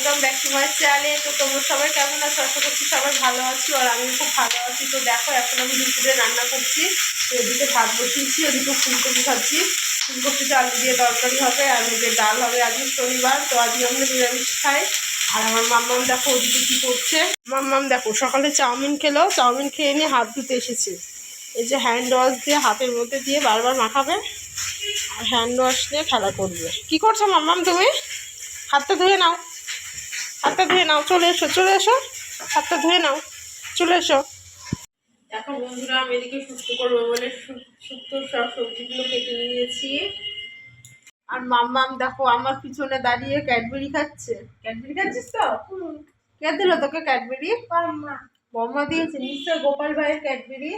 Welcome back to my channel. তো তোমরা সবাই কেমন আছো? আশা করছি সবাই ভালো আছো, আর আমি খুব ভালো আছি। তো দেখো এখন আমি দুপুরে রান্না করছি। তো এদিকে ভাত বসিয়েছি, ওদিকে ফুলকপি ভাবছি, ফুলকপিতে আলু দিয়ে তরকারি হবে, আর ওদিকে ডাল হবে। আজকে শনিবার, তো আজকে আমরা নিরামিষ খাই। আর আমার মাম্মাম দেখো ওদিকে কী করছে। মাম্মাম দেখো সকালে চাউমিন খেলো, চাউমিন খেয়ে নিয়ে হাত ধুতে এসেছে। এই যে হ্যান্ড ওয়াশ দিয়ে হাতের মধ্যে দিয়ে বারবার মাখাবে, আর হ্যান্ড ওয়াশ দিয়ে খেলা করবে। কি করছো মাম্মাম তুমি? হাতটা ধুয়ে নাও, হাতটা ধুয়ে নাও, চলে এসো, চলে এসো, হাতটা ধুয়ে নাও, চলে এসো। দেখো বন্ধুরা, আমি এদিকে সুস্থ করবো বলে শুক্তো সব সবজিগুলো কেটে নিয়েছি। আর মাম্মাম দেখো আমার পিছনে দাঁড়িয়ে ক্যাডবেরি খাচ্ছে। ক্যাডবেরি খাচ্ছিস তো? কে দিল তোকে ক্যাডবেরি? বম্মা দিয়েছে নিশ্চয়, গোপাল ভাইয়ের ক্যাডবেরি।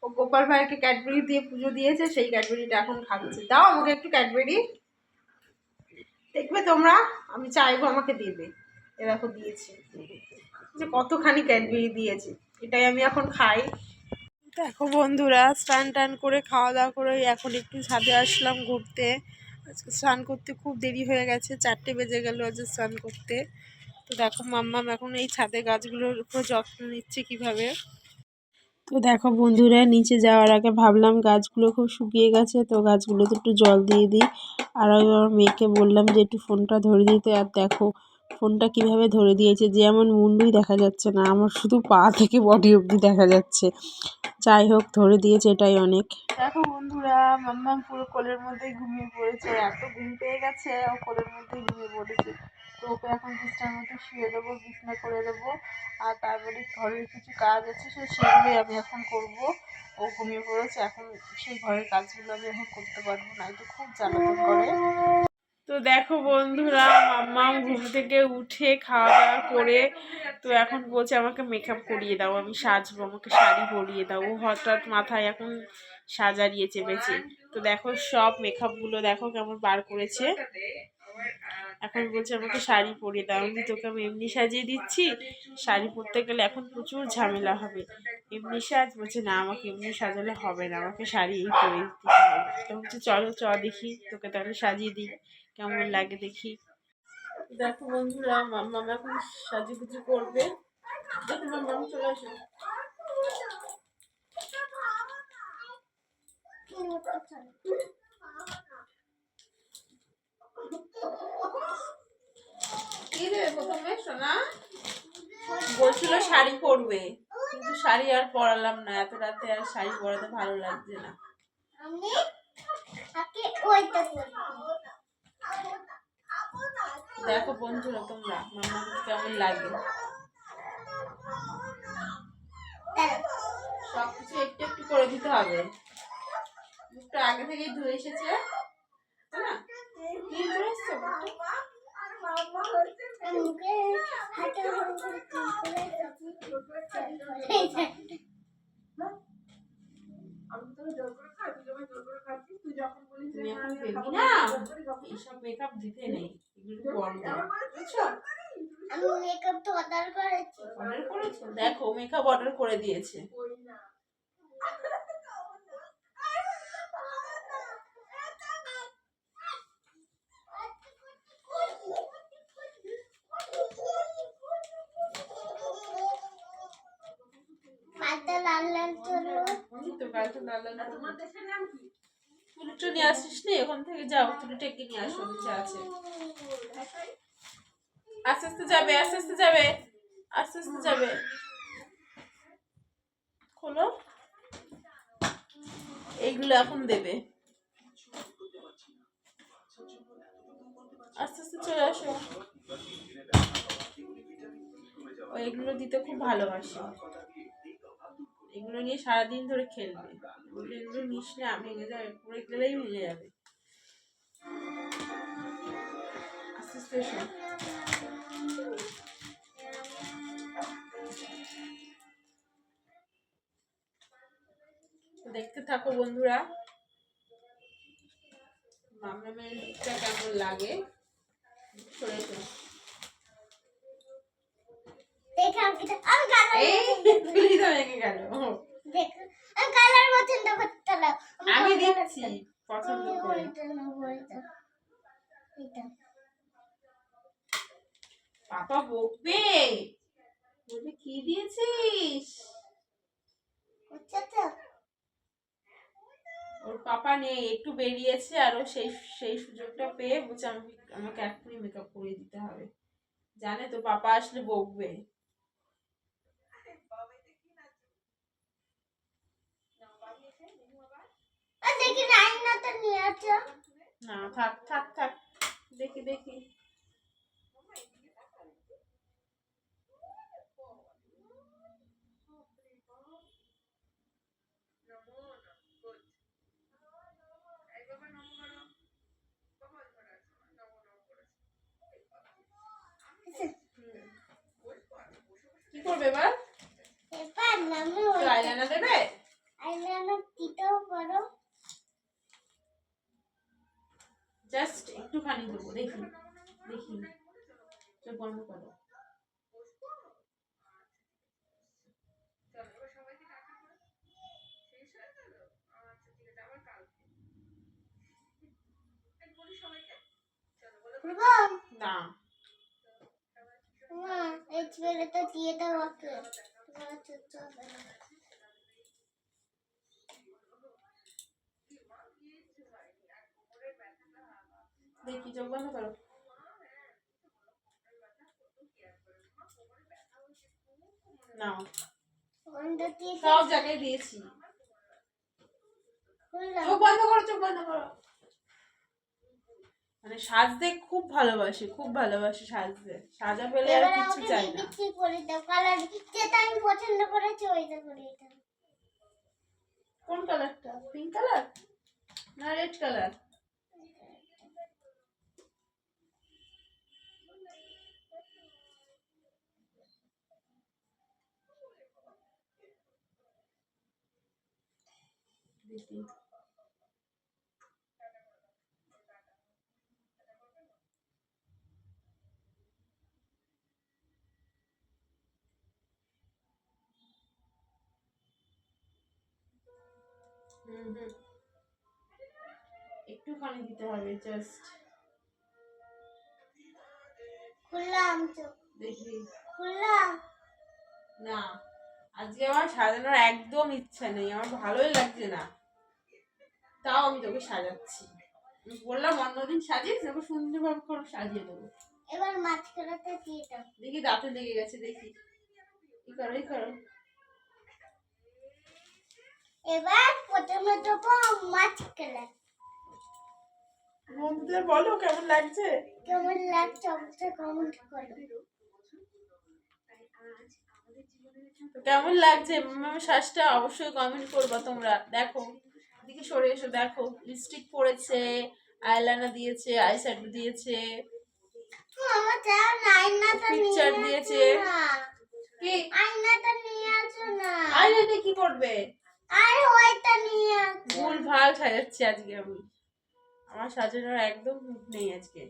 ও গোপাল ভাইকে ক্যাডবেরি দিয়ে পুজো দিয়েছে, সেই ক্যাডবেরিটা এখন খাচ্ছে। দাও আমাকে একটু ক্যাডবেরি। দেখবে তোমরা, আমি চাইবো আমাকে দেবে। এরকম দিয়েছে, যে কতখানি ক্যাডবেরি দিয়েছে, এটাই আমি এখন খাই। দেখো বন্ধুরা, স্নান টান করে খাওয়া দাওয়া করে এখন একটু ছাদে আসলাম ঘুরতে। আজকে স্নান করতে খুব দেরি হয়ে গেছে, 4টে বেজে গেল আজকে স্নান করতে। তো দেখো মাম্মাম এখন এই ছাদে গাছগুলোর উপর যত্ন নিচ্ছে কিভাবে। তো দেখো বন্ধুরা, নিচে যাওয়ার আগে ভাবলাম গাছগুলো খুব শুকিয়ে গেছে, তো গাছগুলোতে একটু জল দিয়ে দিই। আর আমার মেয়েকে বললাম যে একটু ফোনটা ধরে দিতে। আর দেখো ফোনটা কিভাবে ধরে দিয়েছে, যেমন মুন্ডুই দেখা যাচ্ছে না, আমার শুধু পা থেকে বডি অবধি দেখা যাচ্ছে। যাই হোক, ধরে দিয়েছে, এটাই অনেক। দেখো বন্ধুরা, মাম্মাম পুরো কোলের মধ্যেই ঘুমিয়ে পড়েছে। এত ঘুম পেয়ে গেছে, ও কোলের মধ্যেই ঘুমিয়ে পড়েছে। তো ওকে এখন বিছনার মধ্যে শুয়ে দেবো, বিছনা করে দেবো। আর তারপরে ঘরের কিছু কাজ আছে, সেগুলোই আমি এখন করব। ও ঘুমিয়ে পড়েছে, এখন সেই ঘরের কাজগুলো আমি এখন করতে পারবো না, তো খুব জ্বালাতন করে। তো দেখো বন্ধুরা, মাম্মাম ঘুম থেকে উঠে খাওয়া দাওয়া করে তো এখন বলছে আমাকে মেকআপ করিয়ে দাও, আমি সাজবো, আমাকে শাড়ি পরিয়ে দাও। ও হঠাৎ মাথায় এখন সাজারিয়ে চেপেছে। তো দেখো সব মেকআপগুলো দেখো কেমন বার করেছে। এখন বলছে আমাকে শাড়ি পরিয়ে দাও। আমি তোকে আমি এমনি সাজিয়ে দিচ্ছি, শাড়ি পরতে গেলে এখন প্রচুর ঝামেলা হবে। এমনি সাজ, বলছে না আমাকে এমনি সাজালে হবে না, আমাকে শাড়িই পরে দিতে হবে। তো বলছে চলো দেখি, তোকে তাহলে সাজিয়ে দিই, কেমন লাগে দেখি। দেখো বন্ধুরা, মাম্মাম এখন সাজুগুজু করবে। দেখো মাম্মাম চলে আসো। কি রে প্রথমে সোনা বলছিল শাড়ি পরবে, কিন্তু শাড়ি আর পরালাম না, এত রাতে আর শাড়ি পরাতে ভালো লাগছে না। দেখো বন্ধুরা তোমরা, মাম্মাকে কেমন লাগে। সবকিছু একটু একটু করে দিতে হবে। মুখটা আগে থেকেই ধুয়ে এসেছে, তাই না? ক্লিন করে এসছো এইসব মেকআপ দিতে নেই, এগুলো বন্ধ, বুঝছো? আমি মেকআপ তো অর্ডার করেছি। অর্ডার করেছো? দেখো মেকআপ অর্ডার করে দিয়েছে। তুলিটা নিয়ে আসিস নি, ওখান থেকে যাও, তুলিটা এগিয়ে নিয়ে আসো, নিচে আছে। আস্তে আস্তে যাবে, আস্তে আস্তে যাবে, আস্তে আস্তে যাবে। খোলো, এইগুলো এখন দেবে। আস্তে আস্তে চলে আসো। ও এগুলো দিতে খুব ভালোবাসে, এগুলো নিয়ে সারাদিন ধরে খেলবে। এগুলো নিস না, ভেঙে যাবে, পড়ে গেলেই ভেঙে যাবে। আস্তে আস্তে এসো। দেখতে থাকো বন্ধুরা, মামামের লুকটা কেমন লাগে। চলে এসো। আমি দিচ্ছি পছন্দ করে। পাপা বকবে, বলবে কি দিয়েছিস। ওর পাপা নেই, একটু বেরিয়েছে, আর ও সেই সেই সুযোগটা পেয়ে বলছে আমাকে এখনই মেকআপ করিয়ে দিতে হবে, জানে তো পাপা আসলে বকবে। না থাক থাক থাক, দেখি দেখি। কি করবে এবার? আইলাইনার দেবে? আইলাইনার দিতেও পারো, জাস্ট একটুখানি দেবো, দেখি দেখি, চোখ বন্ধ করো। না এই ছেলেটা দিয়ে দাও ওকে, দেখি, চোখ বন্ধ করো। না সব জায়গায় দিয়েছি, চোখ বন্ধ করো, চোখ বন্ধ করো। মানে সাজতে খুব ভালোবাসি, খুব ভালোবাসি সাজতে, সাজা পেলে আর কিছু চাই না। আমি পছন্দ করেছি ওইটা করিয়ে দাও। কোন কালারটা? পিঙ্ক কালার না রেড কালার? দেখি একটুখানি দিতে হবে, জাস্ট খুললাম, দেখি খুললাম। না আজকে আমার সাজানোর একদম ইচ্ছা নেই, আমার ভালোই লাগছে না, তাও আমি তোকে সাজাচ্ছি। বললাম অন্যদিন সাজিয়ে তোকে সুন্দরভাবে করে সাজিয়ে দেবো। এবার মাঝখানেটা দিয়ে দাও, দেখি দাঁতে লেগে গেছে, দেখি কি করো, এই করো। এবার প্রথমে দেবো মাঝখানে। বন্ধুদের বলো কেমন লাগছে, কেমন লাগছে অবশ্যই কমেন্ট করো। কেমন লাগছে শ্বাসটা অবশ্যই কমেন্ট করবা তোমরা। দেখো দিকে সরে এসো, দেখো লিপস্টিক পরেছে, আইলাইনার দিয়েছে, আইশ্যাডো দিয়েছে, পিকচার দিয়েছে। কি আয়নাটা নিয়ে আসো না, আয়নাতে কি করবে? আরে ওইটা নিয়ে আসো। ভুল ভাল সাজাচ্ছি আজকে আমি, আমার সাজানোর একদম মুড নেই আজকে।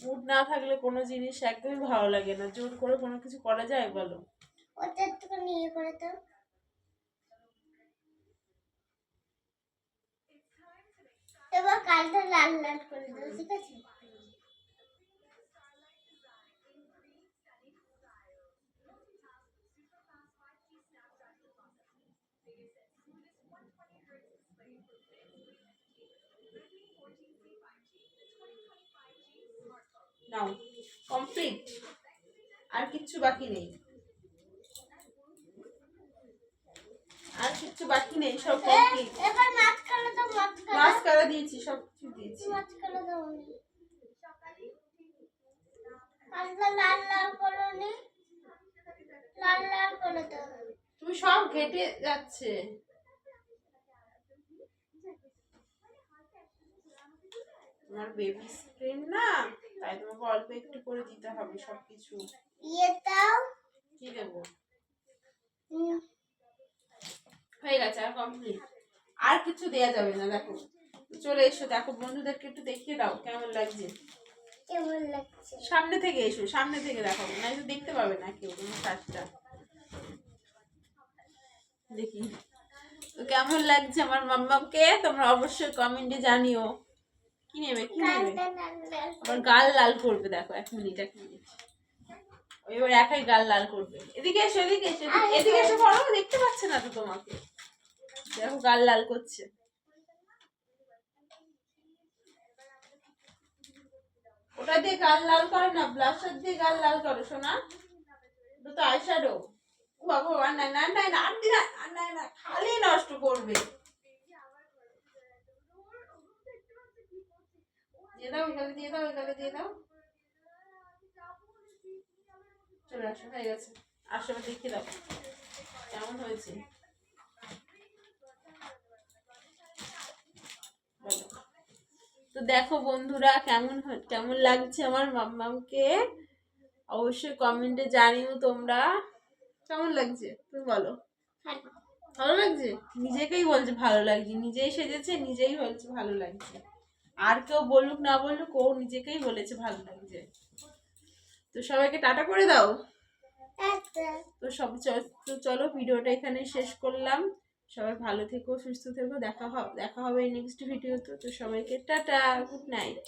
মুড না থাকলে কোনো জিনিস একদমই ভালো লাগে না, জোর করে কোনো কিছু করা যায় বলো? ওটা একটু নিয়ে করে দাও। এবার কালটা লাল লাল করে দাও, ঠিক আছে? নাও কমপ্লিট, আর কিচ্ছু বাকি নেই, আর কিচ্ছু বাকি নেই, সব কমপ্লিট। এবার মাঝখানে তো মাস্কারা দিয়েছি, সব কিছু দিয়েছি। মাঝখানে দাও নি, কালটা লাল লাল করো নি, লাল লাল করে দাও। তুমি সব ঘেটে যাচ্ছে। তোমার বেবি স্কিন না, তাই তোমাকে অল্প একটু করে দিতে হবে সবকিছু। ইয়ে দাও, কি দেবো? হয়ে গেছে, আর কমপ্লিট, আর কিছু দেয়া যাবে না। দেখো চলে এসো, দেখো বন্ধুদেরকে একটু দেখিয়ে দাও কেমন লাগছে। কেমন লাগছে? সামনে থেকে এসো, সামনে থেকে দেখাবো, না তো দেখতে পাবে না কেউ তোমার কাজটা। দেখি তো কেমন লাগছে আমার মাম্মাকে, তোমরা অবশ্যই কমেন্টে জানিও। কি নেবে কি নেবে? আবার গাল লাল করবে, দেখো 1 মিনিট 1 মিনিট। ওই এবার একাই গাল লাল করবে। এদিকে এসো, এদিকে এসো, এদিকে এসে পড়ো, দেখতে পাচ্ছে না তো তোমাকে। দেখো গাল লাল করছে। ওটা দিয়ে গাল লাল করে না, ব্লাশার দিয়ে গাল লাল করো সোনা। ওটা তো আইশ্যাডো। ও বাবা, না না না না না না, খালি নষ্ট করবে। দিয়ে দাও, এখানে দিয়ে দাও, এখানে দিয়ে দাও। চলে আসো, হয়ে গেছে। আসো দেখে দাও কেমন হয়েছে। তো দেখো বন্ধুরা, কেমন লাগছে আমার মাম্মামকে, অবশ্যই কমেন্টে জানিও তোমরা। কেমন লাগছে তুমি বলো? ভালো লাগছে? নিজেকেই বলছে ভালো লাগছে, নিজেই সেজেছে, নিজেই বলছে ভালো লাগছে। আর কেউ বলুক না বলুক, ও নিজেকেই বলেছে ভালো লাগছে। তো সবাইকে টাটা করে দাও। তো চলো ভিডিওটা এখানে শেষ করলাম। সবাই ভালো থেকো, সুস্থ থেকো। দেখা হবে নেক্সট ভিডিওতে। তো সবাইকে টাটা, গুড নাইট।